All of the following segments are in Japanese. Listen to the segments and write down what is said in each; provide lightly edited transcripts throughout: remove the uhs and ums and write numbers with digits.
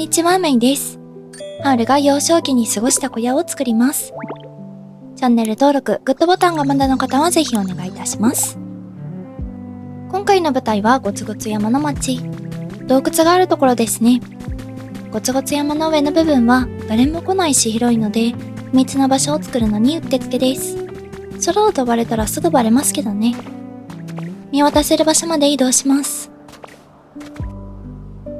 にちは、メイです。ハウルが幼少期に過ごした小屋を作ります。チャンネル登録、グッドボタンがまだの方はぜひお願いいたします。今回の舞台はゴツゴツ山の町。洞窟があるところですね。ゴツゴツ山の上の部分は誰も来ないし広いので、秘密の場所を作るのにうってつけです。空を飛ばれたらすぐバレますけどね。見渡せる場所まで移動します。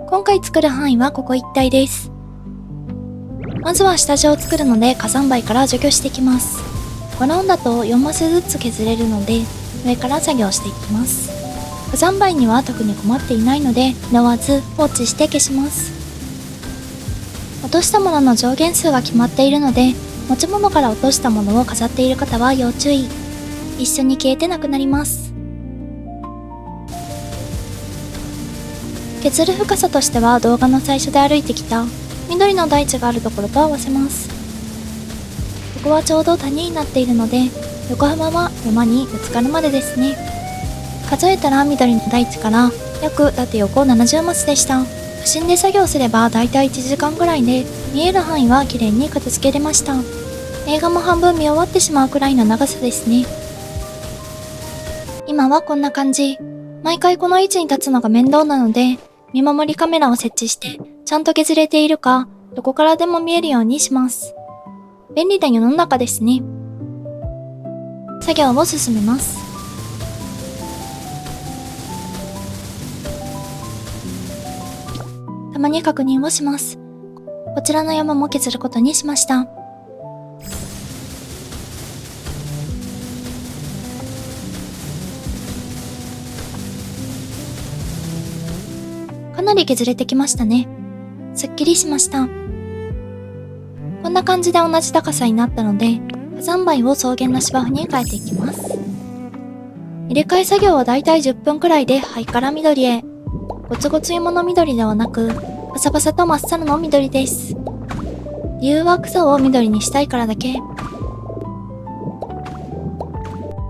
今回作る範囲はここ一帯です。まずは下地を作るので火山灰から除去していきます。5ラウンだと4マスずつ削れるので上から作業していきます。火山灰には特に困っていないので拾わず放置して消します。落としたものの上限数が決まっているので持ち物から落としたものを飾っている方は要注意。一緒に消えてなくなります。削る深さとしては動画の最初で歩いてきた緑の大地があるところと合わせます。ここはちょうど谷になっているので横幅は山にぶつかるまでですね。数えたら緑の大地から約縦横70マスでした。不審で作業すればだいたい1時間ぐらいで見える範囲は綺麗に片付けれました。映画も半分見終わってしまうくらいの長さですね。今はこんな感じ。毎回この位置に立つのが面倒なので見守りカメラを設置してちゃんと削れているかどこからでも見えるようにします。便利な世の中ですね。作業を進めます。たまに確認をします。こちらの山も削ることにしました。かなり削れてきましたね。すっきりしました。こんな感じで同じ高さになったので火山灰を草原の芝生に変えていきます。入れ替え作業はだいたい10分くらいで灰から緑へ。ゴツゴツ芋の緑ではなくパサパサとまっさらの緑です。理由は草を緑にしたいからだけ。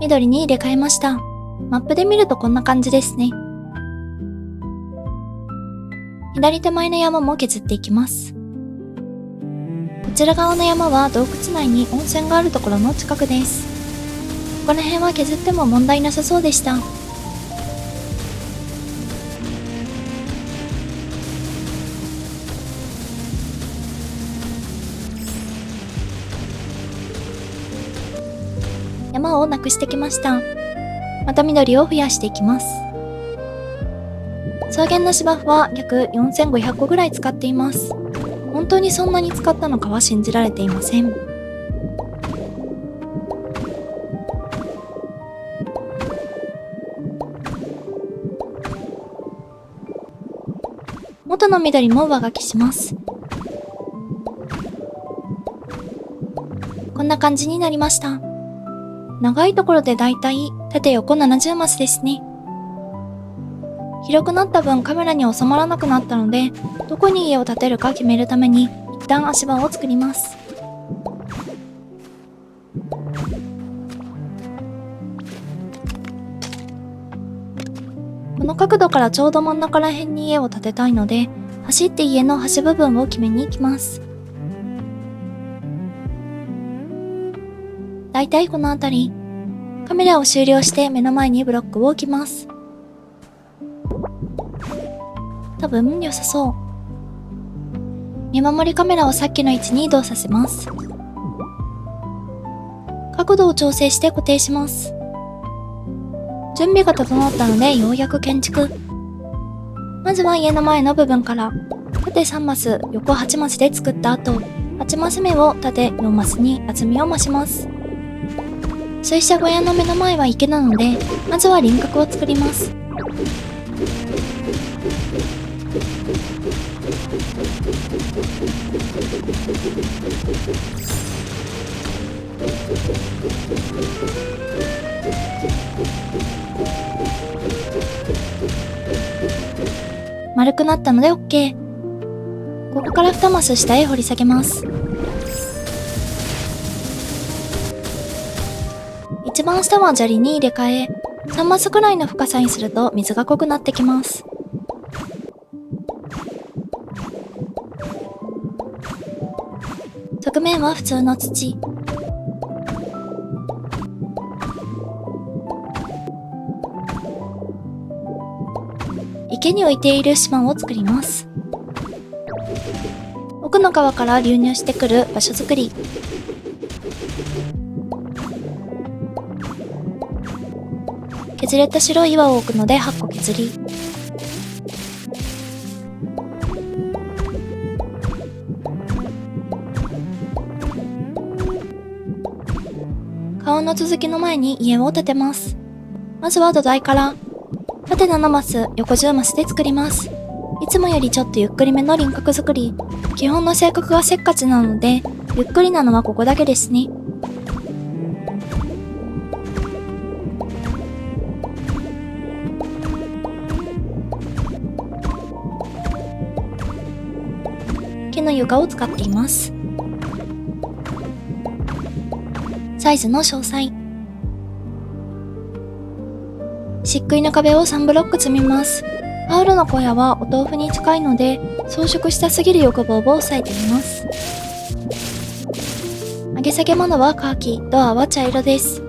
緑に入れ替えました。マップで見るとこんな感じですね。左手前の山も削っていきます。こちら側の山は洞窟内に温泉があるところの近くです。この辺は削っても問題なさそうでした。山をなくしてきました。また緑を増やしていきます。草原の芝生は約4500個ぐらい使っています。本当にそんなに使ったのかは信じられていません。元の緑も上書きします。こんな感じになりました。長いところでだいたい縦横70マスですね。広くなった分カメラに収まらなくなったのでどこに家を建てるか決めるために一旦足場を作ります。この角度からちょうど真ん中ら辺に家を建てたいので走って家の端部分を決めに行きます。だいたいこの辺り。カメラを終了して目の前にブロックを置きます。多分良さそう。見守りカメラをさっきの位置に移動させます。角度を調整して固定します。準備が整ったのでようやく建築。まずは家の前の部分から縦3マス横8マスで作った後8マス目を縦4マスに厚みを増します。水車小屋の目の前は池なのでまずは輪郭を作ります。丸くなったので OK。 ここから2マス下へ掘り下げます。一番下は砂利に入れ替え3マスくらいの深さにすると水が濃くなってきます。側面は普通の土。池に浮いている島を作ります。奥の川から流入してくる場所作り。削れた白い岩を置くので8個削り。川の続きの前に家を建てます。まずは土台から。縦7マス、横10マスで作ります。いつもよりちょっとゆっくりめの輪郭作り。基本の性格がせっかちなので、ゆっくりなのはここだけですね。木の床を使っています。サイズの詳細。漆喰の壁を3ブロック積みます。ハウルの小屋はお豆腐に近いので、装飾したすぎる横棒を押さえてみます。上げ下げ物はカーキ、ドアは茶色です。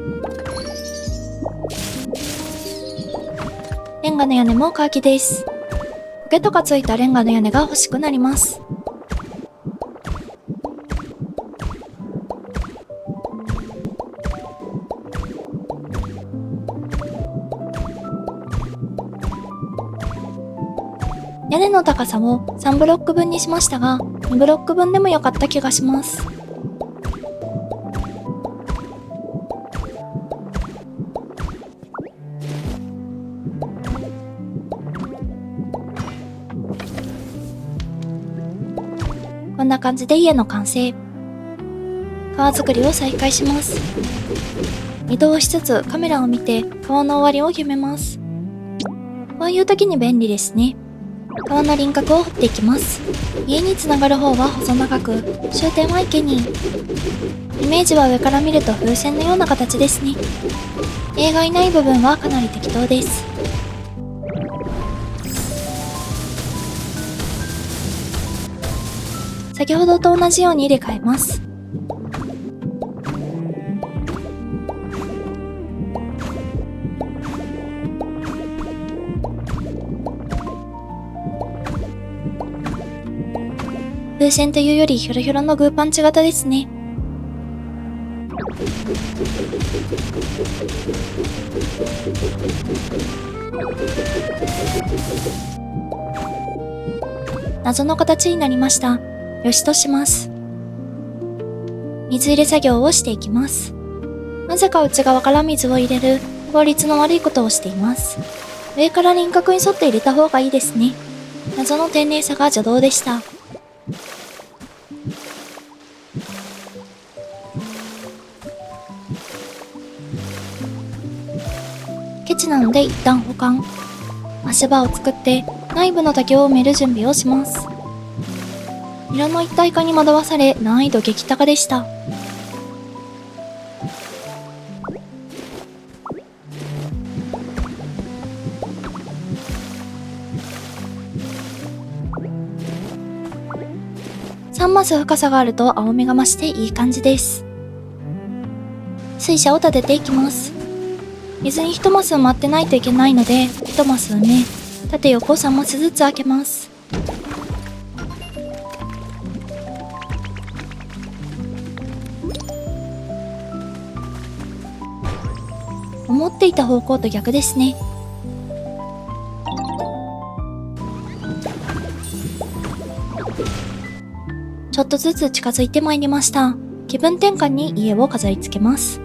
レンガの屋根もカーキです。焦げとかついたレンガの屋根が欲しくなります。屋根の高さを3ブロック分にしましたが、2ブロック分でも良かった気がします。こんな感じで家の完成。川作りを再開します。移動しつつカメラを見て川の終わりを決めます。こういう時に便利ですね。川の輪郭を掘っていきます。家につながる方は細長く、終点は池に。イメージは上から見ると風船のような形ですね。絵がいない部分はかなり適当です。先ほどと同じように入れ替えます。風船というよりヒョロヒョロのグーパンチ型ですね。謎の形になりました。よしとします。水入れ作業をしていきます。なぜか内側から水を入れる効率の悪いことをしています。上から輪郭に沿って入れた方がいいですね。謎の丁寧さが邪道でした。ケチなので一旦保管。足場を作って内部の竹を埋める準備をします。色の一体化に惑わされ難易度激高でした。3マス深さがあると青みが増していい感じです。水車を立てていきます。水に1マス埋まってないといけないので、1マス埋め、縦横3マスずつ開けます。思っていた方向と逆ですね。ちょっとずつ近づいてまいりました。気分転換に家を飾り付けます。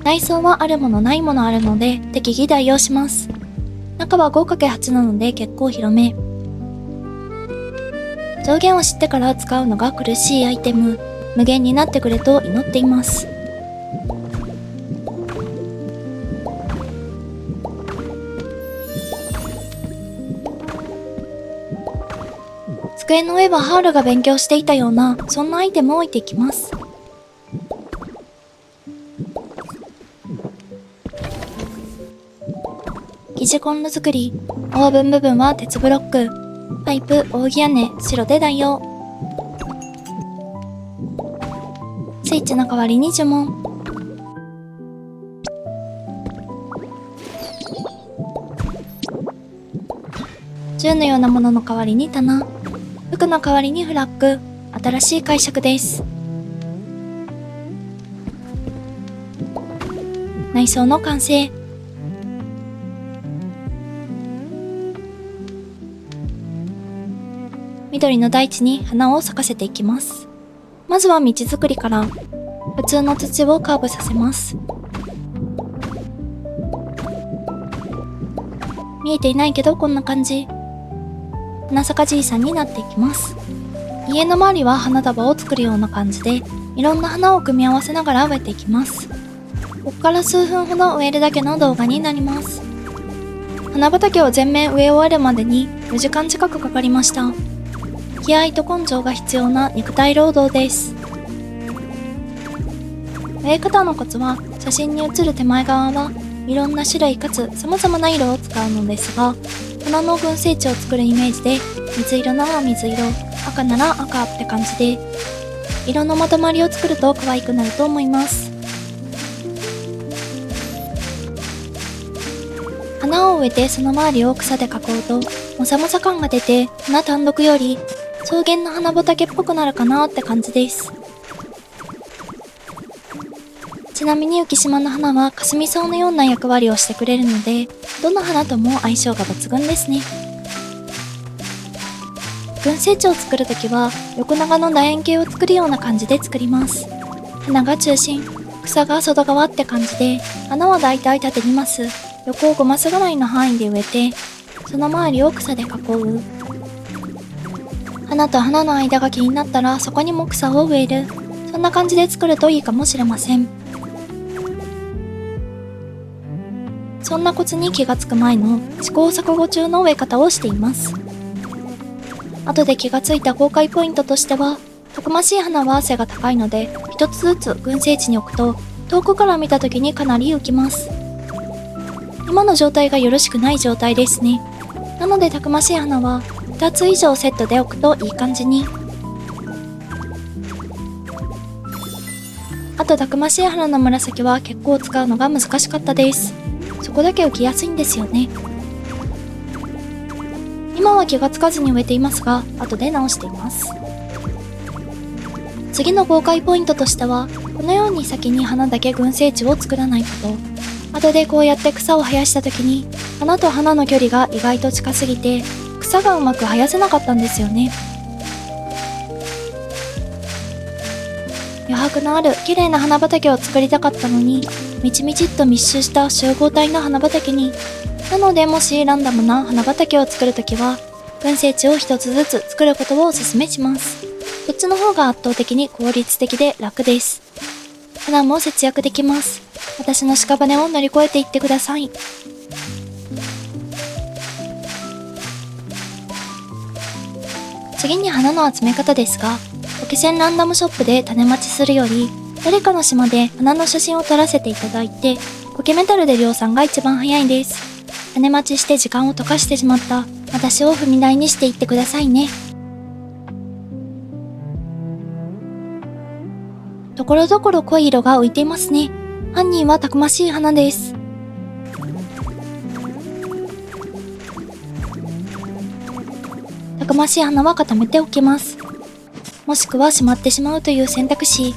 内装はあるものないものあるので適宜代用します。中は 5×8 なので結構広め。上限を知ってから使うのが苦しいアイテム。無限になってくれと祈っています。机の上はハウルが勉強していたような、そんなアイテムを置いていきます。生地コンロ作り。オーブン部分は鉄ブロック。パイプ、扇屋根、白で代用。スイッチの代わりに呪文。銃のようなものの代わりに棚。服の代わりにフラッグ。新しい解釈です。内装の完成。緑の大地に花を咲かせていきます。まずは道作りから。普通の土をカーブさせます。見えていないけどこんな感じ。花咲かじいさんになっていきます。家の周りは花束を作るような感じで、いろんな花を組み合わせながら植えていきます。ここから数分ほど植えるだけの動画になります。花畑を全面植え終わるまでに4時間近くかかりました。気合と根性が必要な肉体労働です。植え方のコツは、写真に写る手前側はいろんな種類かつ様々な色を使うのですが、花の群生地を作るイメージで、水色なら水色、赤なら赤って感じで、色のまとまりを作ると可愛くなると思います。花を植えてその周りを草で囲うと、もさもさ感が出て、花単独より草原の花畑っぽくなるかなって感じです。ちなみに浮島の花は霞草のような役割をしてくれるので、どの花とも相性が抜群ですね。群生地を作るときは横長の楕円形を作るような感じで作ります。花が中心、草が外側って感じで、花はだいたい縦2マス、横を5マスぐらいの範囲で植えて、その周りを草で囲う。花と花の間が気になったらそこにも草を植える。そんな感じで作るといいかもしれません。そんなコツに気がつく前の試行錯誤中の植え方をしています。後で気がついた公開ポイントとしては、たくましい花は背が高いので、一つずつ群生地に置くと、遠くから見た時にかなり浮きます。今の状態がよろしくない状態ですね。なのでたくましい花は、2つ以上セットで置くといい感じに。あとたくましい花の紫は結構使うのが難しかったです。そこだけ浮きやすいんですよね。今は気がつかずに植えていますが、後で直しています。次の公開ポイントとしては、このように先に花だけ群生地を作らないこと。後でこうやって草を生やした時に、花と花の距離が意外と近すぎて、草がうまく生やせなかったんですよね。余白のある綺麗な花畑を作りたかったのに、みちみちっと密集した集合体の花畑に。なのでもしランダムな花畑を作るときは、群生地を一つずつ作ることをお勧めします。こっちの方が圧倒的に効率的で楽です。花も節約できます。私の屍を乗り越えていってください。次に花の集め方ですが、ポケセンランダムショップで種待ちするより、誰かの島で花の写真を撮らせていただいて、ポケメタルで量産が一番早いです。種待ちして時間を溶かしてしまった私を踏み台にしていってくださいね。ところどころ濃い色が浮いていますね。犯人はたくましい花です。たくましい花は固めておきます。もしくはしまってしまうという選択肢。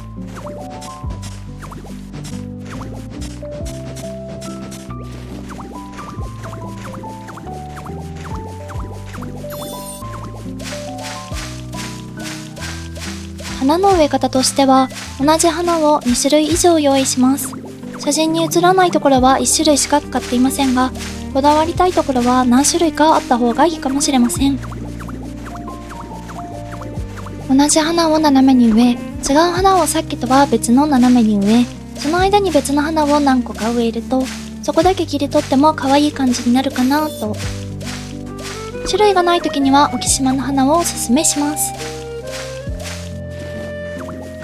花の植え方としては、同じ花を2種類以上用意します。写真に写らないところは1種類しか使っていませんが、こだわりたいところは何種類かあった方がいいかもしれません。同じ花を斜めに植え、違う花をさっきとは別の斜めに植え、その間に別の花を何個か植えると、そこだけ切り取っても可愛い感じになるかなと。種類がない時には沖島の花をおすすめします。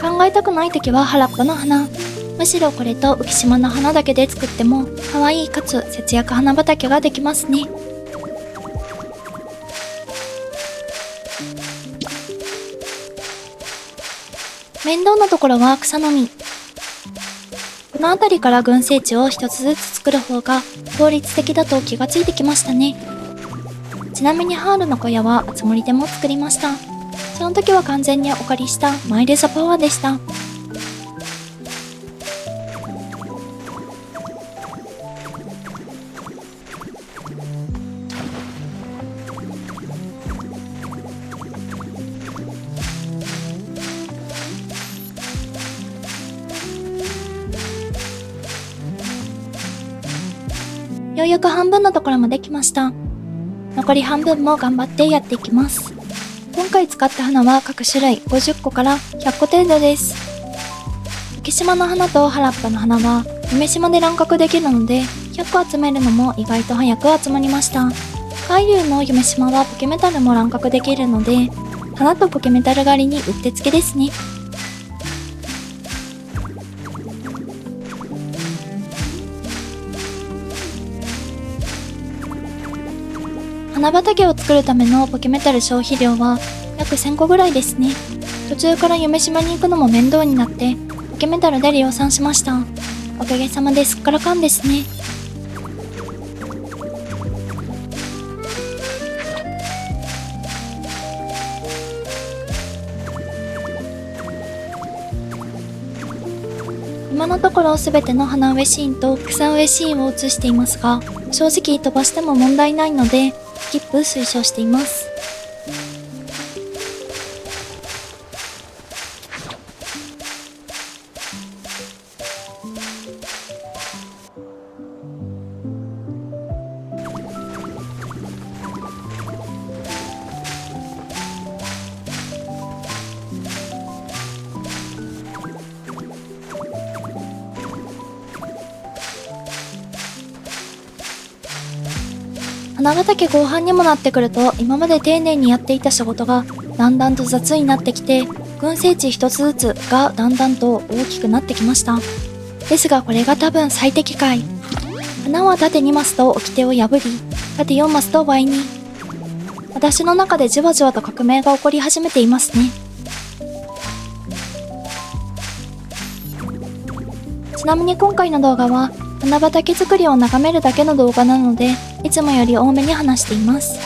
考えたくない時は原っぱの花。むしろこれと浮島の花だけで作っても可愛いかつ節約花畑ができますね。面倒なところは草の実。この辺りから群生地を一つずつ作る方が効率的だと気がついてきましたね。ちなみにハールの小屋はあつ森でも作りました。その時は完全にお借りしたマイルザパワーでした。ようやく半分のところもできました。残り半分も頑張ってやっていきます。今回使った花は各種類50個から100個程度です。浮島の花と原っぱの花は夢島で乱獲できるので100個集めるのも意外と早く集まりました。海流の夢島はポケメタルも乱獲できるので花とポケメタル狩りにうってつけですね。花畑を作るためのポケメタル消費量は約1000個ぐらいですね。途中から夢島に行くのも面倒になってポケメタルで量産しました。おかげさまですっからかんですね。今のところ全ての花植えシーンと草植えシーンを写していますが、正直飛ばしても問題ないのでスキップ推奨しています。花畑後半にもなってくると今まで丁寧にやっていた仕事がだんだんと雑になってきて、群生地一つずつがだんだんと大きくなってきました。ですがこれが多分最適解。花は縦2マスと掟を破り、縦4マスと倍に。私の中でじわじわと革命が起こり始めていますね。ちなみに今回の動画は花畑作りを眺めるだけの動画なので、いつもより多めに話しています。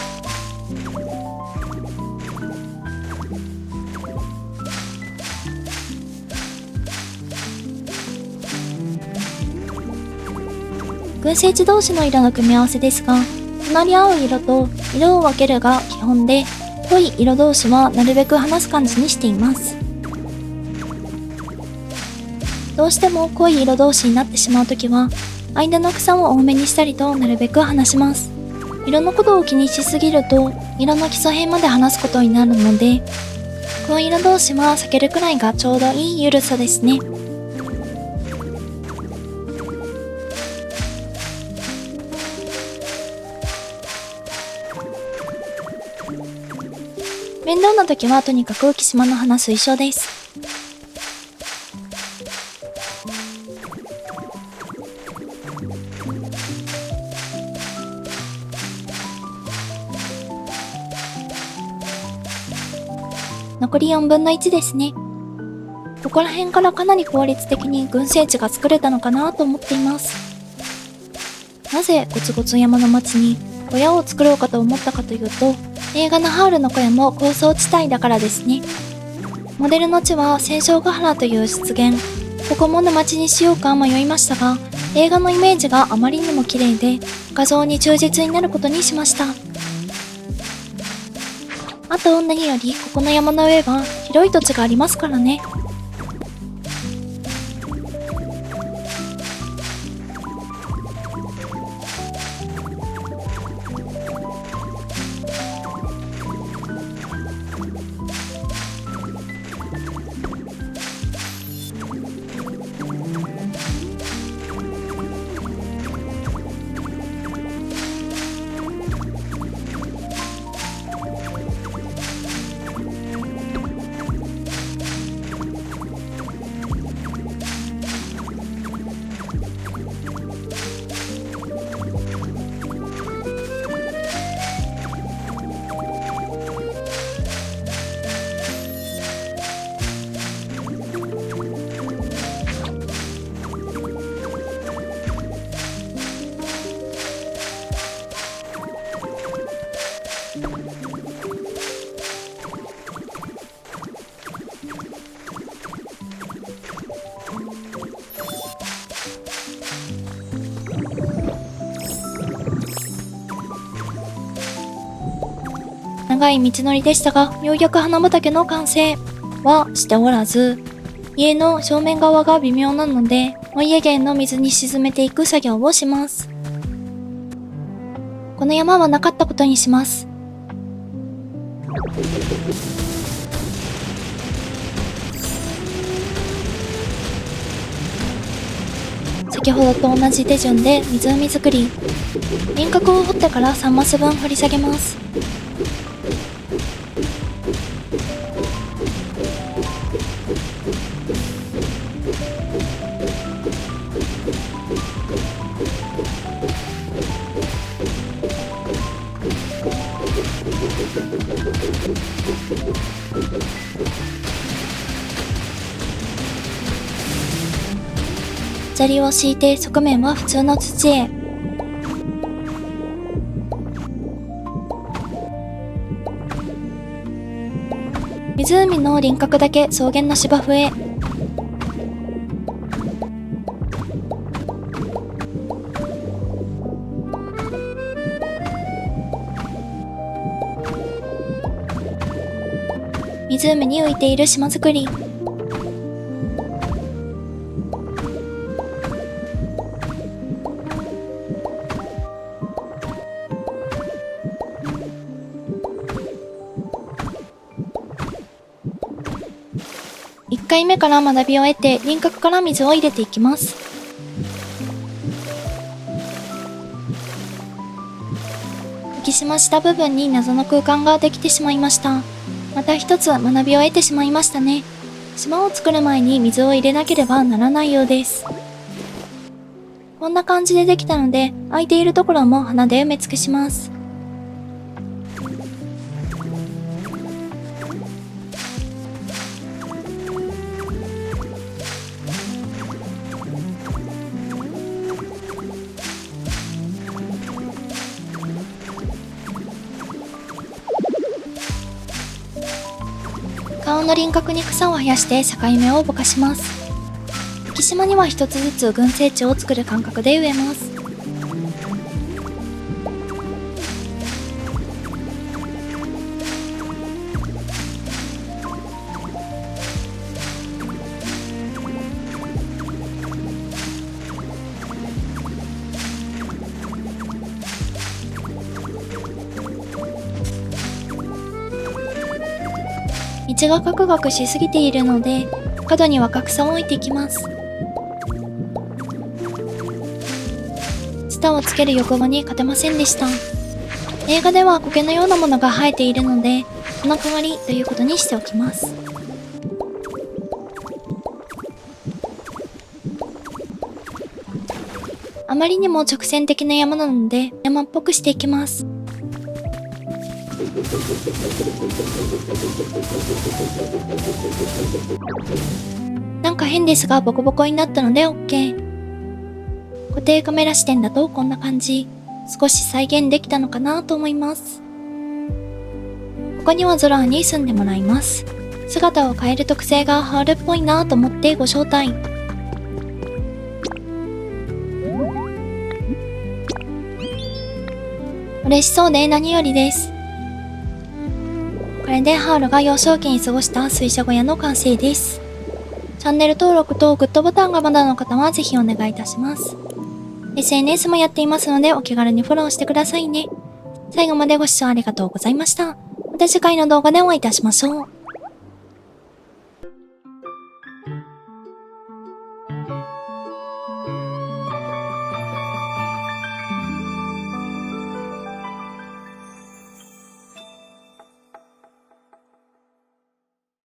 群生地同士の色の組み合わせですが、隣り合う色と色を分けるが基本で、濃い色同士はなるべく離す感じにしています。どうしても濃い色同士になってしまうときは、間の草を多めにしたりとなるべく離します。色のことを気にしすぎると、色の基礎辺まで離すことになるので、濃い色同士は避けるくらいがちょうどいい緩さですね。面倒な時はとにかく浮島の花推奨です。残り4分の1ですね。ここら辺からかなり効率的に群生地が作れたのかなと思っています。なぜゴツゴツ山の町に小屋を作ろうかと思ったかというと、映画のハールの小屋も高層地帯だからですね。モデルの地は千勝ヶ原という湿原。ここも沼地にしようか迷いましたが、映画のイメージがあまりにも綺麗で、画像に忠実になることにしました。あと何よりここの山の上は広い土地がありますからね。長い道のりでしたが、ようやく花畑の完成はしておらず、家の正面側が微妙なので、お家芸の水に沈めていく作業をします。この山はなかったことにします。先ほどと同じ手順で湖作り。輪郭を掘ってから3マス分掘り下げます。砂利を敷いて側面は普通の土へ。湖の輪郭だけ草原の芝生へ。湖に浮いている島作り。1回目から学びを得て輪郭から水を入れていきます。浮き島した部分に謎の空間ができてしまいました。また一つ学びを得てしまいましたね。島を作る前に水を入れなければならないようです。こんな感じでできたので、空いているところも花で埋め尽くします。顔の輪郭に草を生やして境目をぼかします。浮島には一つずつ群生地を作る感覚で植えます。道がカクカクしすぎているので、角に若草を置いていきます。ツタをつける横棒に勝てませんでした。映画では苔のようなものが生えているので、その代わりということにしておきます。あまりにも直線的な山なので、山っぽくしていきます。なんか変ですがボコボコになったので OK。 固定カメラ視点だとこんな感じ。少し再現できたのかなと思います。ここにはゾラーに住んでもらいます。姿を変える特性がハールっぽいなと思ってご招待。嬉しそうで何よりです。これでハールが幼少期に過ごした水車小屋の完成です。チャンネル登録とグッドボタンがまだの方はぜひお願いいたします。SNS もやっていますのでお気軽にフォローしてくださいね。最後までご視聴ありがとうございました。また次回の動画でお会いいたしましょう。